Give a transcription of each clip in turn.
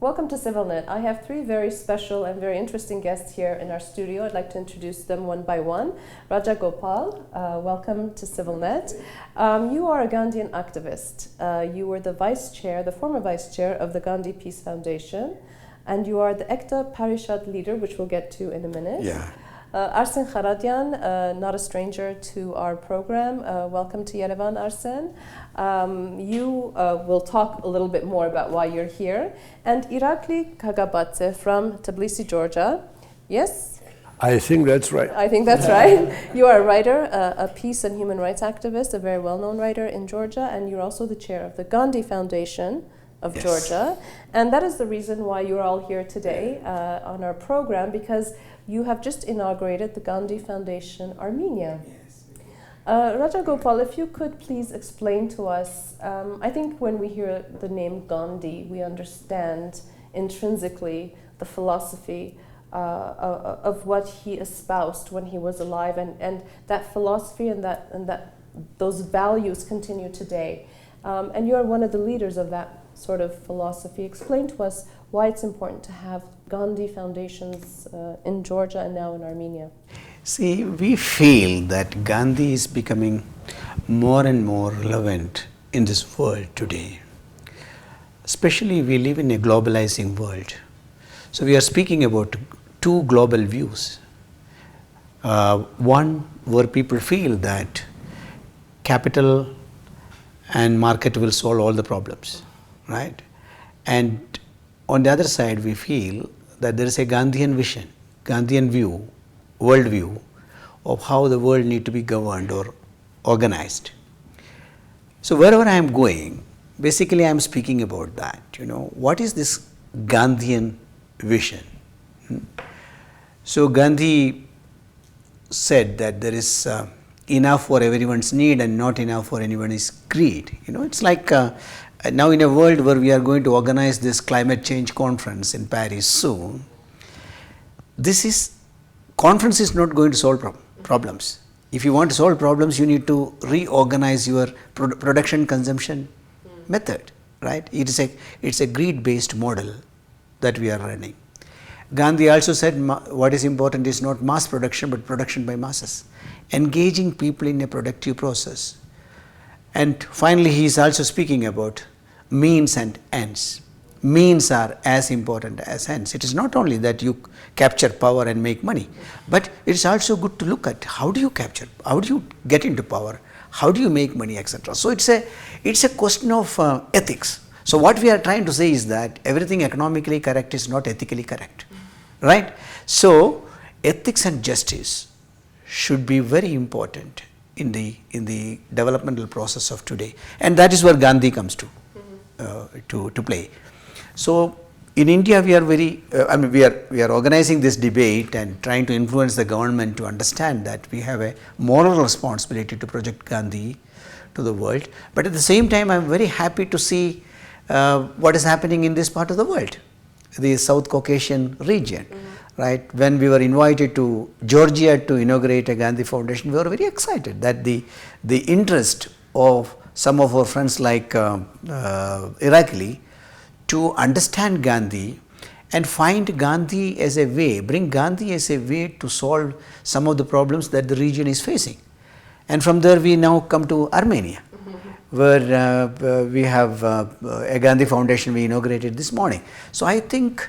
Welcome to CivilNet. I have three very special and very interesting guests here in our studio. I'd like to introduce them one by one. Raja Gopal, welcome to CivilNet. You are a Gandhian activist. You were the former vice chair of the Gandhi Peace Foundation, and you are the Ekta Parishad leader, which we'll get to in a minute. Yeah. Arsen Kharatyan, not a stranger to our program. Welcome to Yerevan, Arsen. You will talk a little bit more about why you're here. And Irakli Kakabadze from Tbilisi, Georgia. Yes? I think that's right. I think that's right. You are a writer, a peace and human rights activist, a very well-known writer in Georgia, and you're also the chair of the Gandhi Foundation of Georgia. And that is the reason why you're all here today on our program, because you have just inaugurated the Gandhi Foundation Armenia. Yes. Raja Gopal, if you could please explain to us, I think when we hear the name Gandhi, we understand intrinsically the philosophy of what he espoused when he was alive, and that philosophy and those values continue today. And you're one of the leaders of that sort of philosophy. Explain to us why it's important to have Gandhi foundations in Georgia and now in Armenia. See, we feel that Gandhi is becoming more and more relevant in this world today. Especially we live in a globalizing world. So we are speaking about two global views. One where people feel that capital and market will solve all the problems, right? And on the other side, we feel that there is a Gandhian vision, Gandhian view, worldview of how the world need to be governed or organized. So wherever I am going, basically I am speaking about that. What is this Gandhian vision? So Gandhi said that there is enough for everyone's need and not enough for anyone's greed. It's like now in a world where we are going to organize this climate change conference in Paris soon, conference is not going to solve problems. If you want to solve problems, you need to reorganize your production consumption method, right? It's a greed-based model that we are running. Gandhi also said what is important is not mass production but production by masses, engaging people in a productive process. And finally, he is also speaking about means and ends. Means are as important as ends. It is not only that you capture power and make money, but it is also good to look at how do you capture, how do you get into power, how do you make money, etc. So it's a question of ethics. So what we are trying to say is that everything economically correct is not ethically correct, right? So ethics and justice should be very important in the developmental process of today, and that is where Gandhi comes to play. So in India, we are we are organizing this debate and trying to influence the government to understand that we have a moral responsibility to project Gandhi to the world. But at the same time, I am very happy to see what is happening in this part of the world, the South Caucasian region. Right? When we were invited to Georgia to inaugurate a Gandhi Foundation, we were very excited that the interest of some of our friends like Irakli to understand Gandhi and find Gandhi as a way, bring Gandhi as a way to solve some of the problems that the region is facing. And from there we now come to Armenia, where we have a Gandhi Foundation we inaugurated this morning. So I think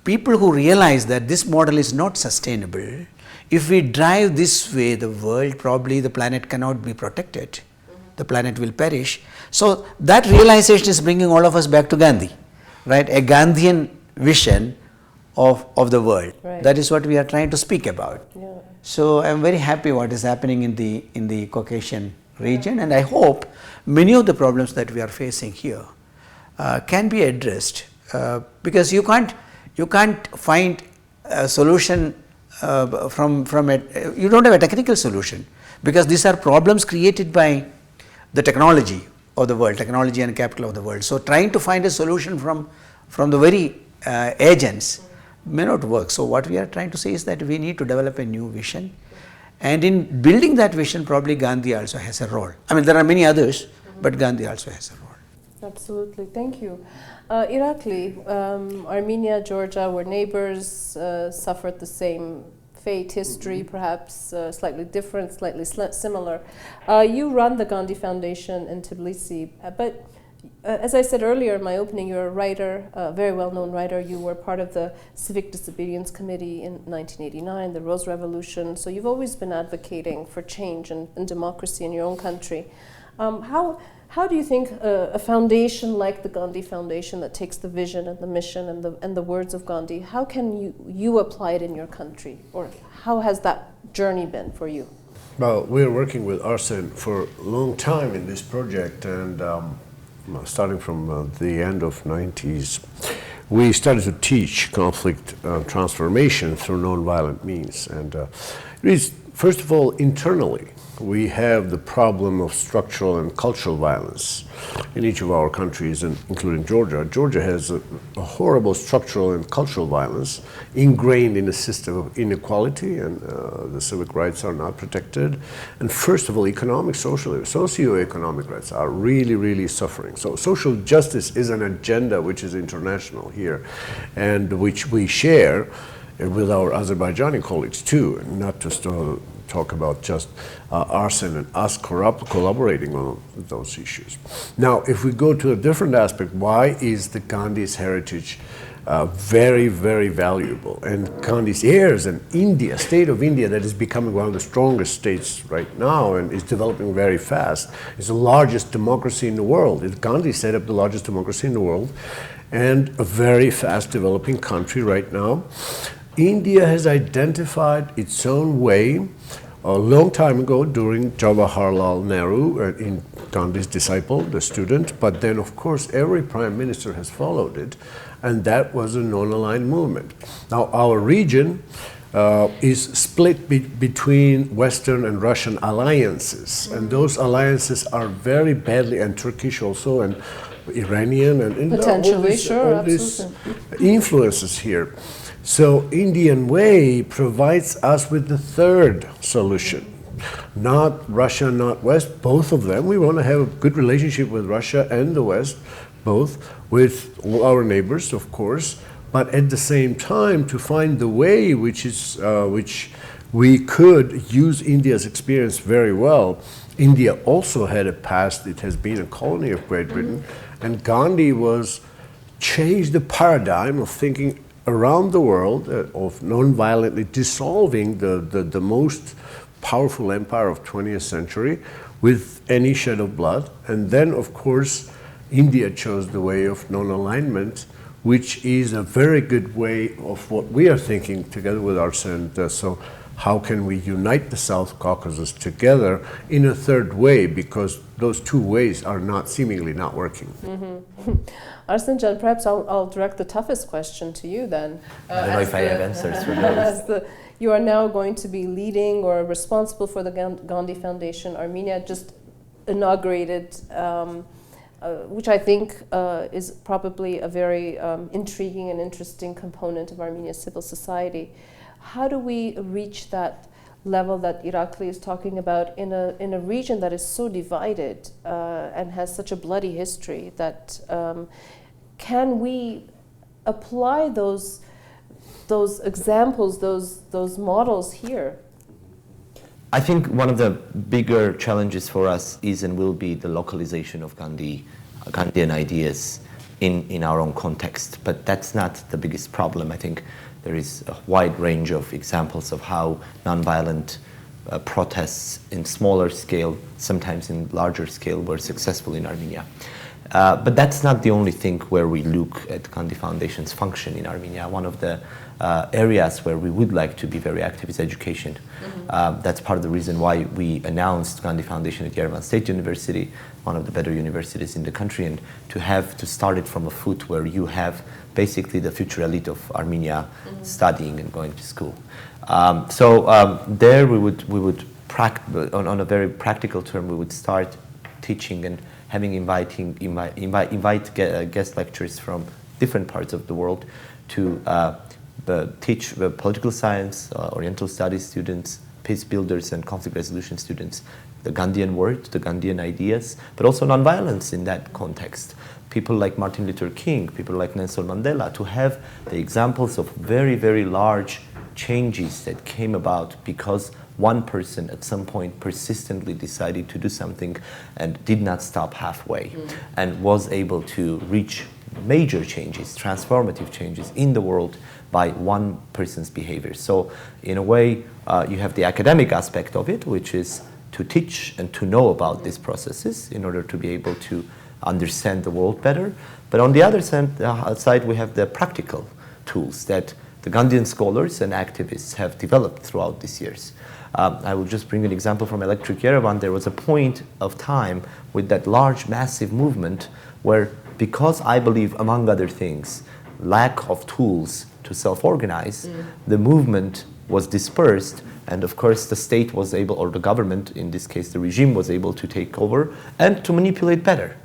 people who realize that this model is not sustainable, if we drive this way, the world, probably the planet cannot be protected. The planet will perish. So that realization is bringing all of us back to Gandhi, right? A Gandhian vision of the world. Right. That is what we are trying to speak about. Yeah. So I am very happy what is happening in the Caucasian region, and I hope many of the problems that we are facing here can be addressed because you can't find a solution from it. You don't have a technical solution because these are problems created by the technology of the world, technology and capital of the world. So trying to find a solution from the very agents may not work. So what we are trying to say is that we need to develop a new vision, and in building that vision, probably Gandhi also has a role. I mean, there are many others, but Gandhi also has a role. Absolutely, thank you. Irakli, Armenia, Georgia were neighbors, suffered the same fate, history, perhaps slightly different, slightly similar. You run the Gandhi Foundation in Tbilisi, but as I said earlier in my opening, you're a writer, a very well-known writer. You were part of the Civic Disobedience Committee in 1989, the Rose Revolution. So you've always been advocating for change and democracy in your own country. How do you think a foundation like the Gandhi Foundation that takes the vision and the mission and the words of Gandhi, how can you apply it in your country? Or how has that journey been for you? Well, we're working with Arsen for a long time in this project, and starting from the end of 90s, we started to teach conflict transformation through nonviolent means. And it is, first of all, internally, we have the problem of structural and cultural violence in each of our countries, and including Georgia. Georgia has a horrible structural and cultural violence ingrained in a system of inequality, and the civic rights are not protected. And first of all, economic, socio-economic rights are really, really suffering. So social justice is an agenda which is international here, and which we share with our Azerbaijani colleagues too, and not just talk about just Arsen and us collaborating on those issues. Now, if we go to a different aspect, why is the Gandhi's heritage very, very valuable? And Gandhi's heirs and India, state of India, that is becoming one of the strongest states right now and is developing very fast, is the largest democracy in the world. Gandhi set up the largest democracy in the world and a very fast developing country right now. India has identified its own way a long time ago during Jawaharlal Nehru, Gandhi's disciple, the student, but then of course every prime minister has followed it, and that was a non-aligned movement. Now our region is split between Western and Russian alliances, and those alliances are very badly, and Turkish also, and Iranian, and potentially, all these influences here. So Indian way provides us with the third solution. Not Russia, not West, both of them. We want to have a good relationship with Russia and the West, both, with all our neighbors, of course, but at the same time to find the way which we could use India's experience very well. India also had a past, it has been a colony of Great Britain, and Gandhi changed the paradigm of thinking around the world of non-violently dissolving the most powerful empire of 20th century with any shed of blood. And then, of course, India chose the way of non-alignment, which is a very good way of what we are thinking together with Arsen. So how can we unite the South Caucasus together in a third way, because those two ways are seemingly not working. Mm-hmm. Arsen Can, perhaps I'll direct the toughest question to you then. I don't know if I have answers for those. You are now going to be leading or responsible for the Gandhi Foundation Armenia, just inaugurated, which I think is probably a very intriguing and interesting component of Armenia's civil society. How do we reach that level that Irakli is talking about in a region that is so divided and has such a bloody history? That can we apply those examples, those models here? I think one of the bigger challenges for us is and will be the localization of Gandhian ideas in our own context, but that's not the biggest problem. I think there is a wide range of examples of how nonviolent protests in smaller scale, sometimes in larger scale, were successful in Armenia. But that's not the only thing where we look at Gandhi Foundation's function in Armenia. One of the areas where we would like to be very active is education. Mm-hmm. That's part of the reason why we announced Gandhi Foundation at Yerevan State University, one of the better universities in the country, and to start it from a foot where you have basically the future elite of Armenia mm-hmm. studying and going to school. There we would on a very practical term, we would start teaching and invite guest lecturers from different parts of the world to teach political science, Oriental studies students, peace builders and conflict resolution students the Gandhian word, the Gandhian ideas, but also nonviolence in that context. People like Martin Luther King, people like Nelson Mandela, to have the examples of very, very large changes that came about because one person at some point persistently decided to do something and did not stop halfway and was able to reach major changes, transformative changes in the world by one person's behavior. So in a way, you have the academic aspect of it, which is to teach and to know about these processes in order to be able to understand the world better. But on the other side, we have the practical tools that the Gandhian scholars and activists have developed throughout these years. I will just bring an example from Electric Yerevan. There was a point of time with that large, massive movement where, because I believe, among other things, lack of tools to self-organize, the movement was dispersed, and of course the state was able, or the government, in this case the regime, was able to take over and to manipulate better,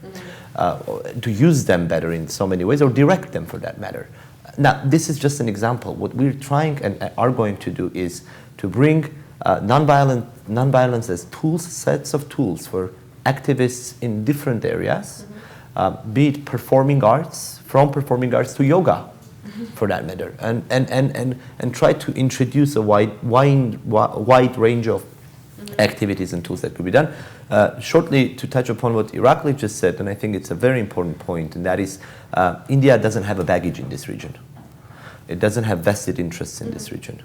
to use them better in so many ways, or direct them for that matter. Now, this is just an example. What we're trying and are going to do is to bring nonviolence as tools, sets of tools for activists in different areas, be it performing arts, from performing arts to yoga, for that matter, and try to introduce a wide range of activities and tools that could be done. Shortly, to touch upon what Irakli just said, and I think it's a very important point, and that is India doesn't have a baggage in this region. It doesn't have vested interests in this region.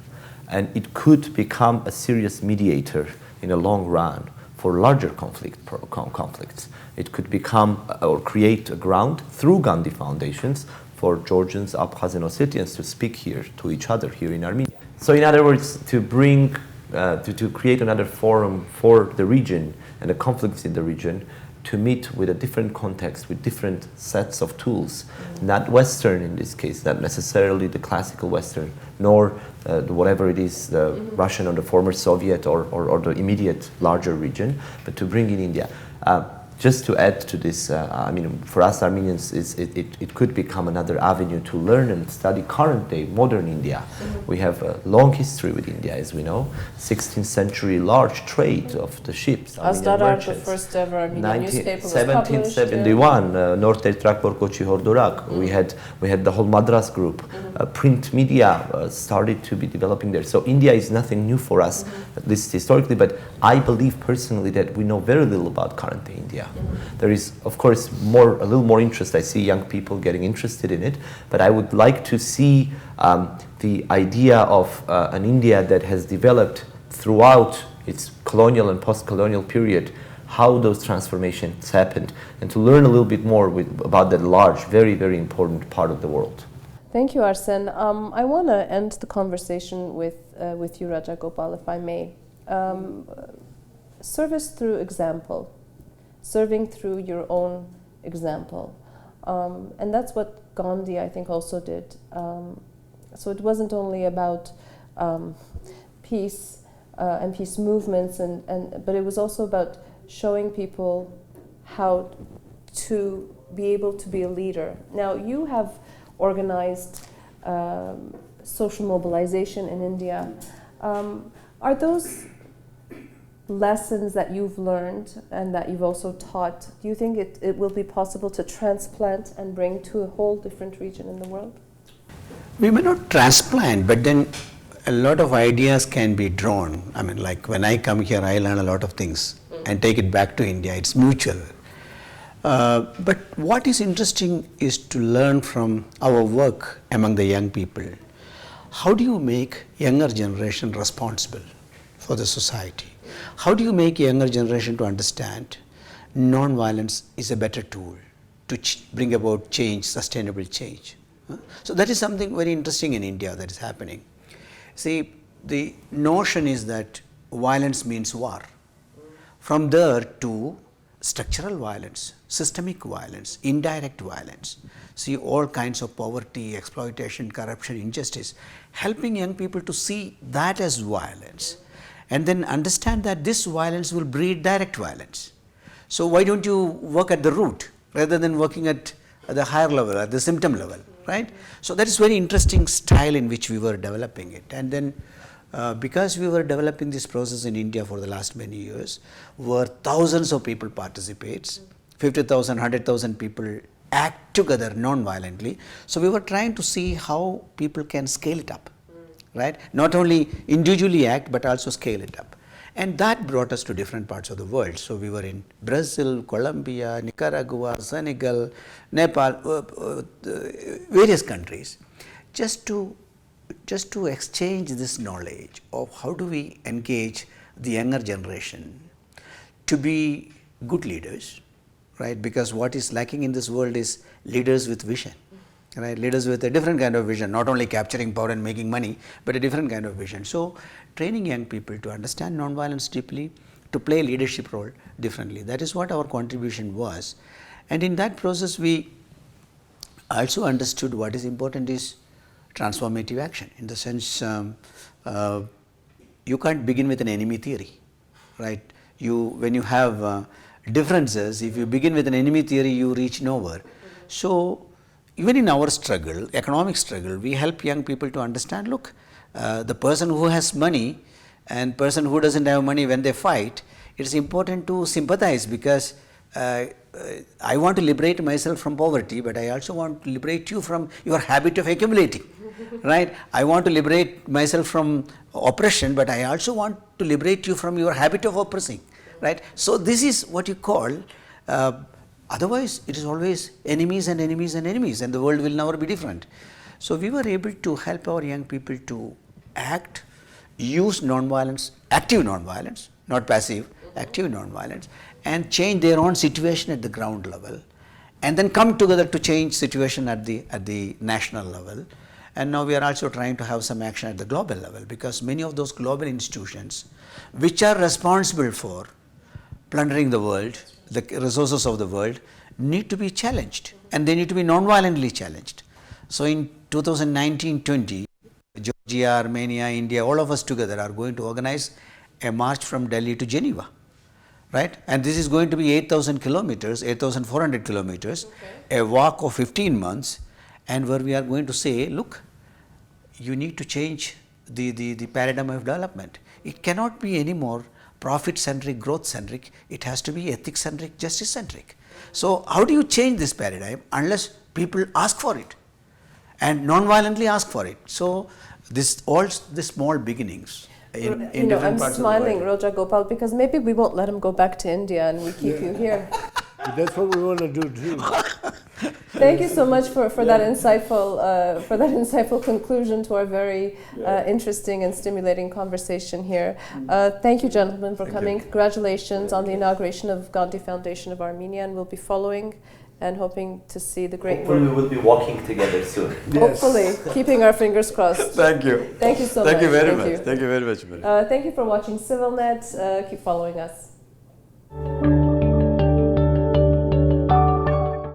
And it could become a serious mediator in a long run for larger conflicts. It could become or create a ground through Gandhi Foundations for Georgians, Abkhaz and Ossetians to speak here to each other here in Armenia. So in other words, to bring, to create another forum for the region and the conflicts in the region, to meet with a different context, with different sets of tools, not Western in this case, not necessarily the classical Western, nor whatever it is, the Russian or the former Soviet or the immediate larger region, but to bring in India. Just to add to this, I mean, for us Armenians, it could become another avenue to learn and study current day, modern India. We have a long history with India, as we know, 16th century large trade of the ships. The first ever Armenian newspaper was published. 1771, Norter Trakbor Kochi Hordorak. We had the whole Madras group. Print media started to be developing there. So India is nothing new for us, at least historically, but I believe personally that we know very little about current day India. There is, of course, a little more interest. I see young people getting interested in it, but I would like to see the idea of an India that has developed throughout its colonial and post-colonial period, how those transformations happened, and to learn a little bit more about that large, very, very important part of the world. Thank you, Arsen. I want to end the conversation with you, Raja Gopal, if I may. Service through example. Serving through your own example. And that's what Gandhi, I think, also did. So it wasn't only about peace and peace movements, but it was also about showing people how to be able to be a leader. Now, you have organized social mobilization in India. Are those lessons that you've learned and that you've also taught, do you think it will be possible to transplant and bring to a whole different region in the world? We may not transplant, but then a lot of ideas can be drawn. I mean, like when I come here, I learn a lot of things and take it back to India. It's mutual. But what is interesting is to learn from our work among the young people. How do you make younger generation responsible for the society? How do you make younger generation to understand non-violence is a better tool to bring about change, sustainable change? So that is something very interesting in India that is happening. See, the notion is that violence means war. From there to structural violence, systemic violence, indirect violence. See all kinds of poverty, exploitation, corruption, injustice, helping young people to see that as violence. And then understand that this violence will breed direct violence. So why don't you work at the root rather than working at the higher level, at the symptom level, right? So that is very interesting style in which we were developing it. And then because we were developing this process in India for the last many years, where thousands of people participate, 50,000, 100,000 people act together non-violently. So we were trying to see how people can scale it up, right? Not only individually act, but also scale it up. And that brought us to different parts of the world. So we were in Brazil, Colombia, Nicaragua, Senegal, Nepal, various countries, just to exchange this knowledge of how do we engage the younger generation to be good leaders, right? Because what is lacking in this world is leaders with vision, right? Leaders with a different kind of vision, not only capturing power and making money, but a different kind of vision. So training young people to understand nonviolence deeply, to play a leadership role differently. That is what our contribution was. And in that process, we also understood what is important is transformative action, in the sense you can't begin with an enemy theory, right? When you have differences, if you begin with an enemy theory, you reach nowhere. So even in our struggle, economic struggle, we help young people to understand, look, the person who has money and person who doesn't have money, when they fight, it's important to sympathize, because I want to liberate myself from poverty, but I also want to liberate you from your habit of accumulating, right? I want to liberate myself from oppression, but I also want to liberate you from your habit of oppressing, right? So this is what you call, otherwise it is always enemies and enemies and enemies, and the world will never be different. So we were able to help our young people to act, use nonviolence, active nonviolence, not passive, active nonviolence, and change their own situation at the ground level, and then come together to change situation at the national level. And now we are also trying to have some action at the global level, because many of those global institutions which are responsible for plundering the world, the resources of the world, need to be challenged, and they need to be non-violently challenged. So in 2019-20, Georgia, Armenia, India, all of us together are going to organize a march from Delhi to Geneva, right? And this is going to be 8,000 kilometers, 8,400 kilometers, a walk of 15 months, and where we are going to say, look, you need to change the paradigm of development. It cannot be any more profit-centric, growth-centric. It has to be ethics-centric, justice-centric. So how do you change this paradigm unless people ask for it and non-violently ask for it? So all the small beginnings in different parts of the world. I'm smiling, Raja Gopal, because maybe we won't let him go back to India and we keep you here. That's what we want to do too. Thank you so much for that insightful conclusion to our very interesting and stimulating conversation here. Thank you, gentlemen, for coming. Congratulations on the inauguration of Gandhi Foundation of Armenia, and we'll be following and hoping to see the great Hopefully we will be walking together soon. Yes. Hopefully, keeping our fingers crossed. Thank you. Thank you so much. Thank you very much. Thank you very much. Thank you for watching CivilNet. Keep following us.